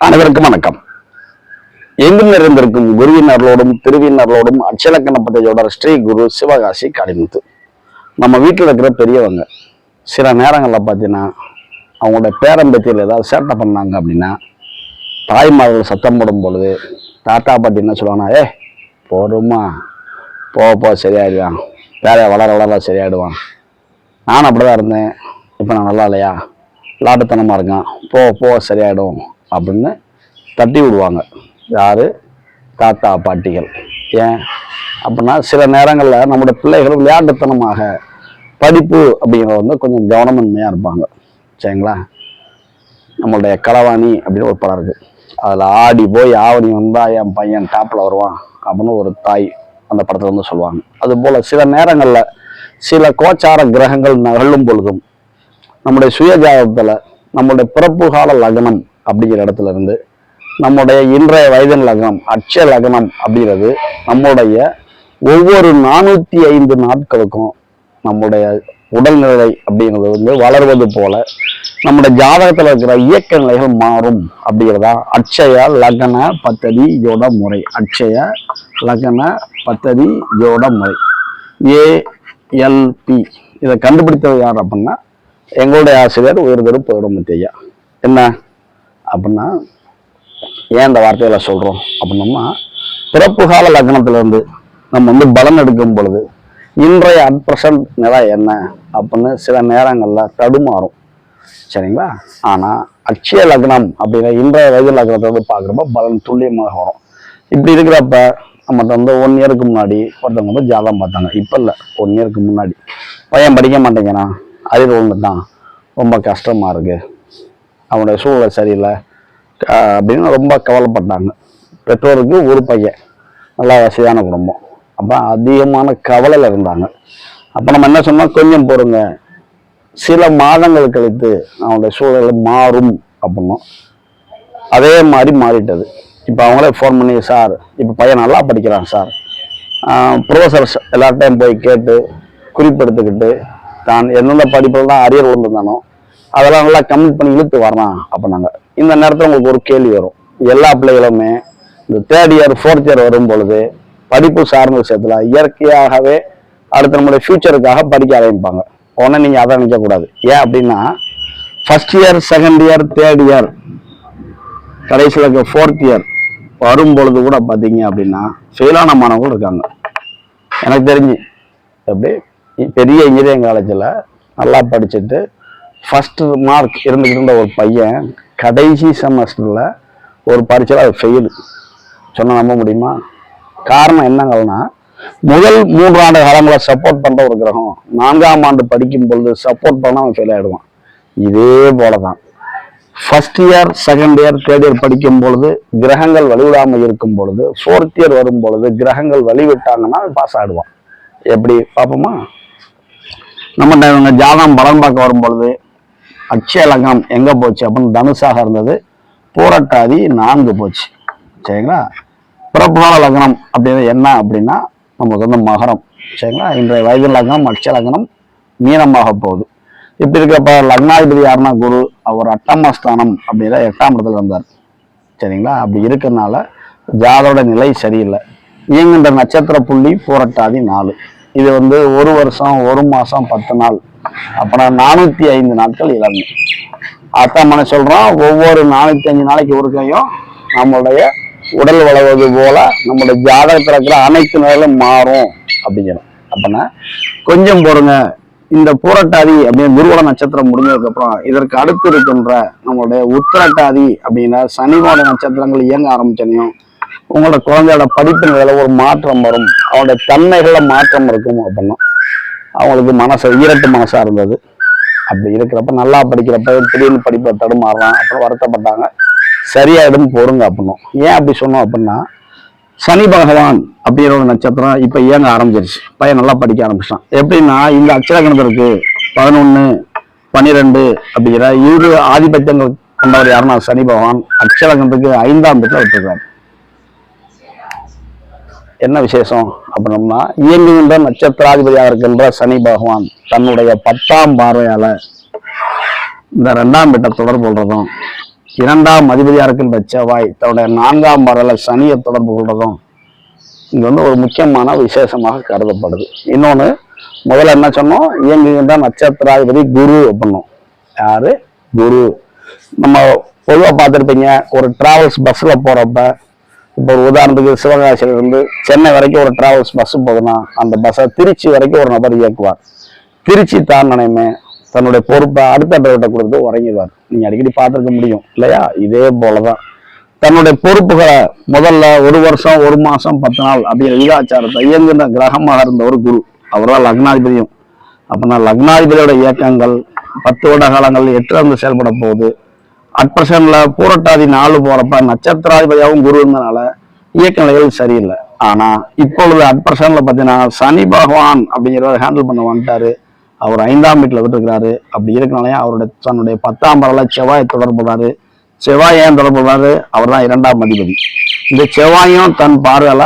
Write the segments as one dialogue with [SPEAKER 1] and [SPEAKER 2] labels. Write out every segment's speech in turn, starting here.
[SPEAKER 1] அனைவருக்கும் வணக்கம். எங்கும் நிறைந்திருக்கும் குருவினர்களோடும் திருவினர்களோடும் அட்சலக்கண பദ്ധதியோட ஸ்ரீ குரு சிவகாசி காளிமுத்து. நம்ம வீட்டில் இருக்கிற பெரியவங்க சில நேரங்களில் பார்த்தீங்கன்னா அவங்களோட பேரம்பத்தியில் ஏதாவது சேட்டை பண்ணாங்க அப்படின்னா தாய்மார்கள் சத்தம் போடும் பொழுது தாத்தா பாட்டி என்ன சொல்லுவாங்கன்னா, போடுமா போக சரியாயிடுவான், வேலையை வளர வளர சரியாயிடுவான், நானும் அப்படிதான் இருந்தேன், இப்போ நான் நல்லா இல்லையா, விளாட்டுத்தனமாக இருக்கான், போக சரியாயிடும் அப்படின்னு தட்டி விடுவாங்க. யாரு? தாத்தா பாட்டிகள். ஏன் அப்படின்னா சில நேரங்களில் நம்முடைய பிள்ளைகள் விளையாட்டுத்தனமாக படிப்பு அப்படிங்கிறத வந்து கொஞ்சம் கவனமின்மையாக இருப்பாங்க. சரிங்களா? நம்மளுடைய களவாணி அப்படின்னு ஒரு படம் இருக்குது. அதில் ஆடி போய் ஆவணி வந்தால் என் பையன் டாப்பில் வருவான் அப்படின்னு ஒரு தாய் அந்த படத்தில் வந்து சொல்லுவாங்க. அதுபோல் சில நேரங்களில் சில கோச்சார கிரகங்கள் நகழும் பொழுதும் நம்முடைய சுயஜாதகத்தில் நம்முடைய பிறப்பு கால லக்னம் அப்படிங்கிற இடத்துல இருந்து நம்முடைய இன்றைய வயதின் லக்னம் அட்சய லக்னம் அப்படிங்கிறது நம்முடைய ஒவ்வொரு 405 நாட்களுக்கும் நம்முடைய உடல்நிலை அப்படிங்கிறது வந்து வளர்வது போல நம்முடைய ஜாதகத்தில் இருக்கிற இயக்க நிலைகள் மாறும் அப்படிங்கிறதா அட்சய லக்ன பத்ததி யோட முறை. அட்சய லக்ன பத்ததி யோட முறை ALP. இதை கண்டுபிடித்தது யார் அப்படின்னா எங்களுடைய ஆசிரியர் உயர்திரு பௌடமுத்து ஐயா. என்ன அப்படின்னா ஏன் இந்த வார்த்தையில சொல்றோம் அப்படின்னோம்னா, பிறப்பு கால லக்னத்திலிருந்து நம்ம வந்து பலன் எடுக்கும் பொழுது இன்றைய அட்பிரசன்ட் நிலை என்ன அப்படின்னு சில நேரங்கள்ல தடுமாறும். சரிங்களா? ஆனா அட்சய லக்னம் அப்படிங்கிற இன்றைய வயது லக்னத்தை வந்து பார்க்குறப்ப பலன் துல்லியமாக வரும். இப்படி இருக்கிறப்ப நம்மகிட்ட வந்து 1 இயருக்கு முன்னாடி ஒருத்தவங்க வந்து ஜாதகம் பார்த்தாங்க. இப்போ இல்லை, 1 இயருக்கு முன்னாடி பையன் படிக்க மாட்டேங்கிறான், அறிவு ஒன்றுதான், ரொம்ப கஷ்டமா இருக்கு, அவனுடைய சூழ்நிலை சரியில்லை அப்படின்னு ரொம்ப கவலைப்பட்டாங்க. பெற்றோருக்கு ஒரு பையன், நல்லா வசதியான குடும்பம், அப்போ அதிகமான கவலையில் இருந்தாங்க. அப்போ நம்ம என்ன சொன்னோம், கொஞ்சம் பொறுங்க, சில மாதங்கள் கழித்து அவனுடைய சூழ்நிலை மாறும் அப்படின்னோம். அதே மாதிரி மாறிட்டது. இப்போ அவங்களே ஃபோன் பண்ணி, சார் இப்போ பையன் நல்லா படிக்கிறான் சார், ப்ரொஃபஸர்ஸ் எல்லார்ட்டையும் போய் கேட்டு குறிப்பெடுத்துக்கிட்டு தான் எந்தெந்த படிப்பில் தான் அரியர் விழுந்திருந்தானோ அதெல்லாம் நல்லா கம்ப்ளீட் பண்ணி இழுத்து வரான் அப்படின்னாங்க. இந்த நேரத்தில் உங்களுக்கு ஒரு கேள்வி வரும். எல்லா பிள்ளைகளுமே இந்த 3rd இயர் 4th இயர் வரும் பொழுது படிப்பு சார்ந்த விஷயத்துல இயற்கையாகவே அடுத்த நம்மளுடைய ஃபியூச்சருக்காக படிக்க ஆரம்பிப்பாங்க. உடனே நீங்க அதை நினைக்கக்கூடாது. ஏன் அப்படின்னா 1st year 2nd year 3rd year கடைசியில் இருக்க 4th இயர் வரும் பொழுது கூட பார்த்தீங்க அப்படின்னா ஃபெயிலான மாணவர்கள் இருக்காங்க. எனக்கு தெரிஞ்சு எப்படி பெரிய இன்ஜினியரிங் காலேஜில் நல்லா படிச்சுட்டு ஃபர்ஸ்ட் மார்க் இருந்துக்கிட்டு ஒரு பையன் கடைசி செமஸ்டரில் ஒரு பரீட்சையில் அது ஃபெயிலு சொன்னால் நம்ப முடியுமா? காரணம் என்னங்கன்னா, முதல் 3 ஆண்டு காலங்களை சப்போர்ட் பண்ணுற ஒரு கிரகம் 4ஆம் ஆண்டு படிக்கும் பொழுது சப்போர்ட் பண்ணால் அவன் ஃபெயில் ஆகிடுவான். இதே போல தான் 1st year 2nd year 3rd year படிக்கும் பொழுது கிரகங்கள் வழிவிடாமல் இருக்கும் பொழுது 4th இயர் வரும் பொழுது கிரகங்கள் வழிவிட்டாங்கன்னா பாஸ் ஆகிடுவான். எப்படி பார்ப்போமா? நம்ம இவங்க ஜாதகம் பலன் பார்க்க வரும் பொழுது அட்சய லக்னம் எங்க போச்சு அப்படின்னு தனுசாக இருந்தது, பூரட்டாதி 4 போச்சு. சரிங்களா? பிறப்புகால லக்னம் அப்படின்னு என்ன அப்படின்னா நமக்கு வந்து மகரம். சரிங்களா? இன்றைய வயது லக்னம் அட்சய லக்னம் மீனமாக போகுது. இப்படி இருக்கிறப்ப லக்னாதிபதி யாருன்னா குரு, அவர் 8ஆம் ஸ்தானம் அப்படிங்கிற 8ஆம் இடத்துல இருந்தார். சரிங்களா? அப்படி இருக்கிறதுனால ஜாதோட நிலை சரியில்லை. இயங்குகின்ற நட்சத்திர புள்ளி பூரட்டாதி 4. இது வந்து 1 வருஷம் 1 மாசம் 10 நாள், அப்பனா 405 நாட்கள் இளமை. அத்தான் மன சொல்றோம், ஒவ்வொரு 405 நாளைக்கு ஒரு கையும் நம்மளுடைய உடல் வளர்வது போல நம்மளுடைய ஜாதகத்தில் இருக்கிற அனைத்து நிலையிலும் மாறும் அப்படிங்கிறோம். அப்பனா கொஞ்சம் பொறுங்க. இந்த பூரட்டாதி அப்படின்னு குருவோட நட்சத்திரம் முடிஞ்சதுக்கு அப்புறம் இதற்கு அடுத்து இருக்கின்ற நம்மளுடைய உத்திரட்டாதி அப்படின்னா சனிவோட நட்சத்திரங்கள் இயங்க ஆரம்பிச்சனையும் உங்களோட குழந்தையோட படிப்பு நிலையில ஒரு மாற்றம் வரும், அவனுடைய தன்மைகள்ல மாற்றம் இருக்கும் அப்படின்னா அவங்களுக்கு மனசு ஈரட்டு மனசா இருந்தது. அப்படி இருக்கிறப்ப நல்லா படிக்கிறப்ப திடீர்னு படிப்பை தடுமாறலாம், அப்புறம் வருத்தப்பட்டாங்க. சரியாயிடும், பொறுங்க அப்படின்னும். ஏன் அப்படி சொன்னோம் அப்படின்னா, சனி பகவான் அப்படிங்கிற ஒரு நட்சத்திரம் இப்ப இயங்க ஆரம்பிச்சிருச்சு. பையன் நல்லா படிக்க ஆரம்பிச்சான். எப்படின்னா இந்த அக்ஷரகணத்திற்கு 11 12 அப்படிங்கிற இரு ஆதிபத்தியங்கள் கொண்டவர் யாருன்னா சனி பகவான் அக்ஷரகணத்துக்கு 5ஆம் இடத்துல விட்டுருக்காரு. என்ன விசேஷம் அப்படின்னோம்னா, இயங்குகின்ற நட்சத்திராதிபதியாக இருக்கின்ற சனி பகவான் தன்னுடைய 10ஆம் பார்வையால இந்த 2ஆம் வீட்டை தொடர்பு கொள்றதும் 2ஆம் அதிபதியா இருக்கின்ற செவ்வாய் தன்னுடைய 4ஆம் பார்வையில சனியை தொடர்பு கொள்றதும் இங்க வந்து ஒரு முக்கியமான விசேஷமாக கருதப்படுது. இன்னொன்னு முதல்ல என்ன சொன்னோம், இயங்குகின்ற நட்சத்திராதிபதி குரு அப்படின்னோம். யாரு? குரு. நம்ம பொதுவாக பார்த்துருப்பீங்க, ஒரு டிராவல்ஸ் பஸ்ல போறப்ப, இப்போ ஒரு உதாரணத்துக்கு சிவகாசியில இருந்து சென்னை வரைக்கும் ஒரு டிராவல்ஸ் பஸ் போகுதுன்னா அந்த பஸ்ஸை திருச்சி வரைக்கும் ஒரு நபர் இயக்குவார். திருச்சி தாண்டனையுமே தன்னுடைய பொறுப்பை அடுத்த டிரைவர்கிட்ட கொடுத்து உறங்கிடுவார். நீங்க அடிக்கடி பார்த்துருக்க முடியும் இல்லையா? இதே போலதான் தன்னுடைய பொறுப்புகளை முதல்ல 1 வருஷம் 1 மாசம் 10 நாள் அப்படிங்கிற விகிதாச்சாரத்தை இயங்குகின்ற கிரகமாக இருந்த ஒரு குரு, அவர்தான் லக்னாதிபதியும். அப்படின்னா லக்னாதிபதியோட இயக்கங்கள் 10 வருட காலங்கள் 8 இருந்து செயல்பட போகுது. அட்பர்சன்ட்ல பூரட்டாதி 4 போறப்ப நட்சத்திராதிபதியாகவும் குரு இருந்தனால இயக்க நிலைகள் சரியில்லை. ஆனா இப்பொழுது அட்பர்சன்ட்ல பாத்தீங்கன்னா சனி பகவான் அப்படிங்கிறவர் ஹேண்டில் பண்ண வந்துட்டாரு. அவர் 5ஆம் வீட்டுல விட்டுருக்கிறாரு. அப்படி இருக்கனாலே அவருடைய தன்னுடைய 10ஆம் பரல செவ்வாய் தொடர்புறாரு. செவ்வாய் ஏன் தொடர்புறாரு? அவர் தான் 2ஆம் அதிபதி. இந்த செவ்வாயும் தன் பார்வையில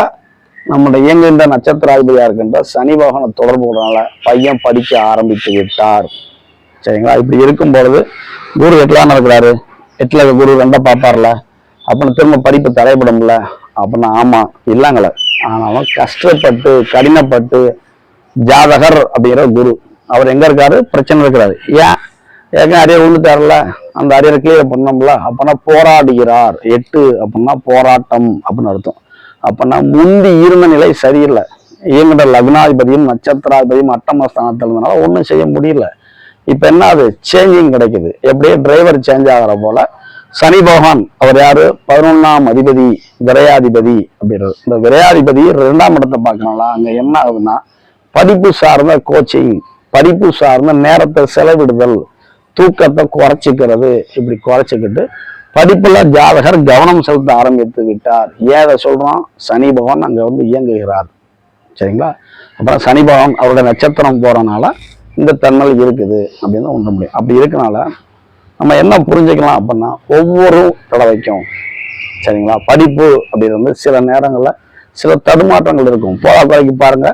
[SPEAKER 1] நம்முடைய இயங்குகின்ற நட்சத்திராதிபதியா இருக்கின்ற சனி பகவானை தொடர்பு கொள்றதுனால பையன் படிக்க ஆரம்பித்து விட்டார். சரிங்களா? இப்படி இருக்கும் பொழுது குரு 8லாம் இருக்கிறாரு. 8ல குரு 2 பார்ப்பார்ல, அப்படின்னு திரும்ப படிப்பு தடைபடும்ல. அப்படின்னா ஆமா இல்லைங்கள, ஆனாலும் கஷ்டப்பட்டு கடினப்பட்டு ஜாதகர் அப்படிங்கிற குரு அவர் எங்க இருக்காரு? பிரச்சனை இருக்கிறாரு. ஏன் அரியர் விழுந்துட்டார்ல, அந்த அரியரை கிளியர் பண்ணோம்ல. அப்பனா போராடுகிறார். 8 அப்படின்னா போராட்டம் அப்படின்னு அர்த்தம். அப்பனா முந்தி இருந்த நிலை சரியில்லை. இயங்குகிற லக்னாதிபதியும் நட்சத்திராதிபதியும் அட்டமஸ்தானத்தில் இருந்தனால ஒன்றும் செய்ய முடியல. இப்ப என்ன, அது சேஞ்சிங் கிடைக்குது. எப்படியே டிரைவர் சேஞ்ச் ஆகிற போல சனி பகவான் அவர் யாரு? 11ஆம் அதிபதி, விரையாதிபதி அப்படின்றது. இந்த விரையாதிபதி 2ஆம் இடத்தை பார்க்கறனால அங்க என்ன ஆகுதுன்னா படிப்பு சார்ந்த கோச்சிங், படிப்பு சார்ந்த நேரத்தை செலவிடுதல், தூக்கத்தை குறைச்சிக்கிறது. இப்படி குறைச்சிக்கிட்டு படிப்புல ஜாதகர் கவனம் செலுத்த ஆரம்பித்து விட்டார். ஏன் அதை சொல்றோம்? சனி பகவான் அங்க வந்து இயங்குகிறார். சரிங்களா? அப்புறம் சனி பகவான் அவருடைய நட்சத்திரம் போறனால இந்த தன்மை இருக்குது அப்படின்னு ஒன்று முடியும். அப்படி இருக்கனால நம்ம என்ன புரிஞ்சுக்கலாம் அப்படின்னா, ஒவ்வொரு தடவைக்கும் சரிங்களா படிப்பு அப்படின்றது சில நேரங்கள்ல சில தடுமாற்றங்கள் இருக்கும். போராட்டக்கு பாருங்க,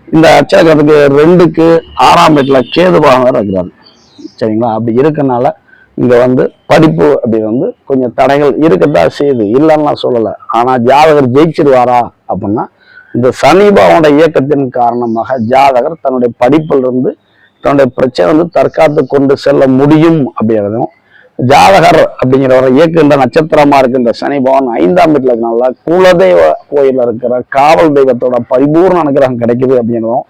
[SPEAKER 1] இந்த அச்சகத்துக்கு 2க்கு 6ஆம் வீட்டுல கேது பகவான் இருக்கிறாரு. சரிங்களா? அப்படி இருக்கனால இங்க வந்து படிப்பு அப்படி வந்து கொஞ்சம் தடைகள் இருக்கத்தான் செய்யுது, இல்லைன்னு நான் சொல்லலை. ஆனா ஜாதகர் ஜெயிச்சிருவாரா அப்படின்னா, இந்த சனி பகவானோட இயக்கத்தின் காரணமாக ஜாதகர் தன்னுடைய படிப்புல இருந்து தன்னுடைய பிரச்சனை வந்து தற்காத்து கொண்டு செல்ல முடியும் அப்படிங்கிறதும், ஜாதகர் அப்படிங்கிறவரை இயக்குகின்ற நட்சத்திரமா இருக்கின்ற சனி பகவான் 5ஆம் வீட்டுல இருக்கனால குலதெய்வ கோயில இருக்கிற காவல் தெய்வத்தோட பரிபூர்ண அனுகிரகம் கிடைக்குது அப்படிங்கிறதும்.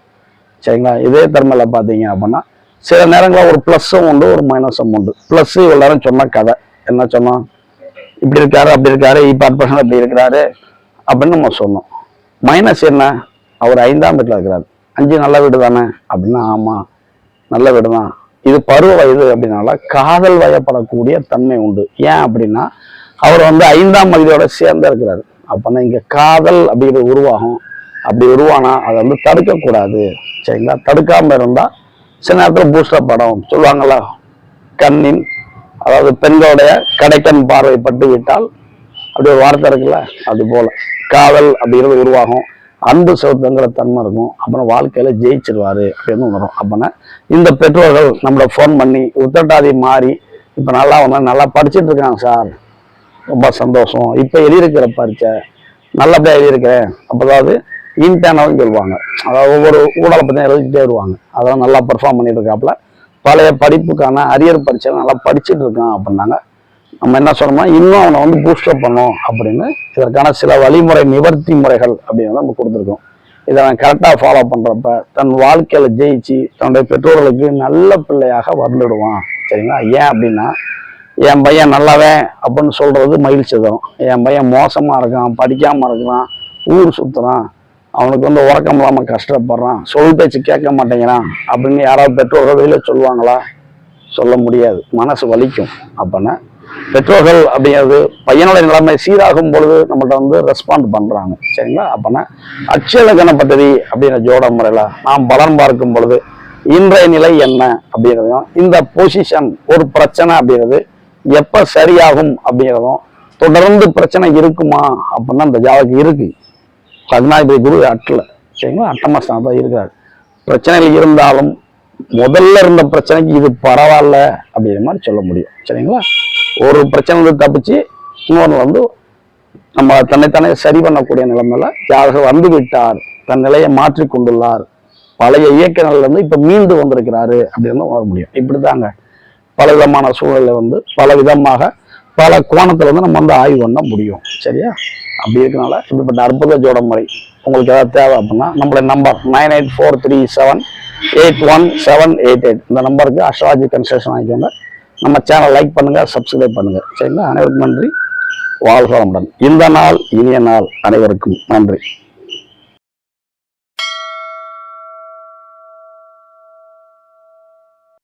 [SPEAKER 1] சரிங்களா? இதே தர்மல பாத்தீங்க அப்படின்னா சில நேரங்களில் ஒரு பிளஸும் உண்டு, ஒரு மைனஸும் உண்டு. பிளஸ் எல்லாரும் சொன்ன கதை என்ன சொன்னோம்? இப்படி இருக்காரு அப்படி இருக்காரு, இப்ப அப்படி இருக்கிறாரு அப்படின்னு நம்ம சொன்னோம். மைனஸ் என்ன? அவர் 5ஆம் வீட்டுல இருக்கிறாரு. 5 நல்ல வீடு தானே அப்படின்னா ஆமா நல்ல வீடு தான். இது பருவ வயது அப்படின்னால காதல் வயப்படக்கூடிய தன்மை உண்டு. ஏன் அப்படின்னா அவர் வந்து 5ஆம் அதிபதியோட சேர்ந்து இருக்கிறாரு. அப்பனா இங்க காதல் அப்படிங்கிறது உருவாகும். அப்படி உருவானா அதை வந்து தடுக்கக்கூடாது. சரிங்களா? தடுக்காம இருந்தா சில நேரத்தில் பூஸ்டர் படம் சொல்லுவாங்கல்ல, கண்ணின் அதாவது பெண்களுடைய கடைக்கண் பார்வைப்பட்டு விட்டால் அப்படி ஒரு வார்த்தை இருக்குல்ல, அது போல காதல் அப்படிங்கிறது உருவாகும். அன்பு செலுத்துங்கிற தன்மை இருக்கும். அப்புறம் வாழ்க்கையில ஜெயிச்சிருவாரு அப்படின்னு வரும். அப்படின்னா இந்த பெற்றோர்கள் நம்மளை ஃபோன் பண்ணி உத்தட்டாதி மாறி இப்ப நல்லா வந்து நல்லா படிச்சுட்டு இருக்காங்க சார், ரொம்ப சந்தோஷம், இப்ப எழுதியிருக்கிற பரீட்சை நல்லபடியா எழுதியிருக்கிறேன், அப்போதாவது இன்டர்னல்னு சொல்லுவாங்க, அதாவது ஒவ்வொரு ஊழலை பத்தி எழுதிக்கிட்டே வருவாங்க. அதெல்லாம் நல்லா பெர்ஃபார்ம் பண்ணிட்டு இருக்காப்புல, பழைய படிப்புக்கான அரியர் பரீட்சை நல்லா படிச்சுட்டு இருக்கான் அப்படின்னாங்க. நம்ம என்ன சொல்லணும்னா இன்னும் அவனை வந்து பூஸ்டப் பண்ணோம் அப்படின்னு இதற்கான சில வழிமுறை நிவர்த்தி முறைகள் அப்படின்னு நம்ம கொடுத்துருக்கோம். இதை அவன் கரெக்டாக ஃபாலோ பண்றப்ப தன் வாழ்க்கையில ஜெயிச்சு தன்னுடைய பெற்றோர்களுக்கு நல்ல பிள்ளையாக வந்துடுவான். சரிங்களா? ஏன் அப்படின்னா, என் பையன் நல்லாவே அப்படின்னு சொல்றது மகிழ்ச்சி தரும். என் பையன் மோசமா இருக்கான், படிக்காம இருக்கிறான், ஊர் சுத்துறான், அவனுக்கு வந்து உறக்கம் இல்லாம கஷ்டப்படுறான், சொல் பேச்சு கேட்க மாட்டேங்கிறான் அப்படின்னு யாராவது பெற்றோர்கள் வெளியில சொல்லுவாங்களா? சொல்ல முடியாது. மனசு வலிக்கும். அப்படின்னா பெற்றோர்கள் அப்படிங்கிறது பையனுடைய நிலைமை சீராகும் பொழுது நம்மள்ட்ட வந்து ரெஸ்பாண்ட் பண்றாங்க. சரிங்களா? அப்படின்னா அட்சய கணபதி அப்படிங்கிற ஜோட முறையில நாம் பலன் பார்க்கும் பொழுது இன்றைய நிலை என்ன அப்படிங்கிறதும், இந்த பொசிஷன் ஒரு பிரச்சனை அப்படிங்கிறது எப்ப சரியாகும் அப்படிங்கிறதும், தொடர்ந்து பிரச்சனை இருக்குமா அப்படின்னா இந்த ஜாதகம் இருக்கு. 16 குரு 8ல சரிங்களா, அட்டமஸ்தானத்தான் இருக்காரு. பிரச்சனைகள் இருந்தாலும் முதல்ல இருந்த பிரச்சனைக்கு இது பரவாயில்ல அப்படிங்கிற மாதிரி சொல்ல முடியும். சரிங்களா? ஒரு பிரச்சனை வந்து தப்பிச்சு இன்னொன்று வந்து நம்ம தன்னைத்தானே சரி பண்ணக்கூடிய நிலைமையில ஜாதகர் வந்து விட்டார், தன் நிலையை மாற்றி கொண்டுள்ளார், பழைய இயக்க நிலையில இருந்து இப்ப மீண்டு வந்திருக்கிறாரு அப்படின்னு வர முடியும். இப்படித்தாங்க பல விதமான சூழலை வந்து பல விதமாக பல கோணத்துல வந்து நம்ம வந்து ஆய்வு பண்ண முடியும். சரியா? அப்படி இருக்கனால இப்படிப்பட்ட அற்புத ஜோடமுறை உங்களுக்கு ஏதாவது தேவை அப்படின்னா நம்மளுடைய நம்பர் 9843781788 இந்த நம்பருக்கு அஸ்ட்ராலஜி கன்சல்டேஷன் வாங்கிக்கோங்க. நம்ம சேனல் லைக் பண்ணுங்க, சப்ஸ்கிரைப் பண்ணுங்க. சரிங்களா? அனைவருக்கும் நன்றி. வாழ்க வளமுடன். இந்த நாள் இனிய நாள். அனைவருக்கும் நன்றி.